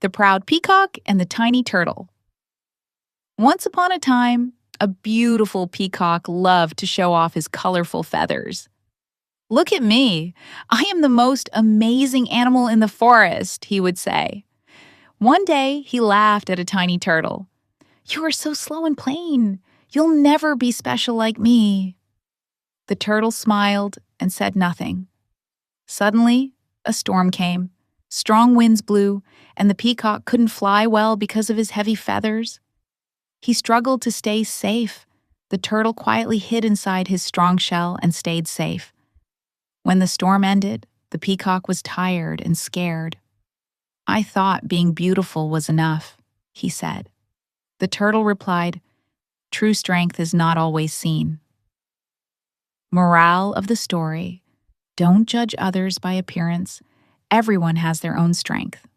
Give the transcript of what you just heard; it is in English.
The Proud Peacock and the Tiny Turtle. Once upon a time, a beautiful peacock loved to show off his colorful feathers. "Look at me. I am the most amazing animal in the forest," he would say. One day, he laughed at a tiny turtle. "You are so slow and plain. You'll never be special like me." The turtle smiled and said nothing. Suddenly, a storm came. Strong winds blew, and the peacock couldn't fly well because of his heavy feathers. He struggled to stay safe. The turtle quietly hid inside his strong shell and stayed safe. When the storm ended, the peacock was tired and scared. "I thought being beautiful was enough," he said. The turtle replied, "True strength is not always seen." Morale of the story: don't judge others by appearance. Everyone has their own strength.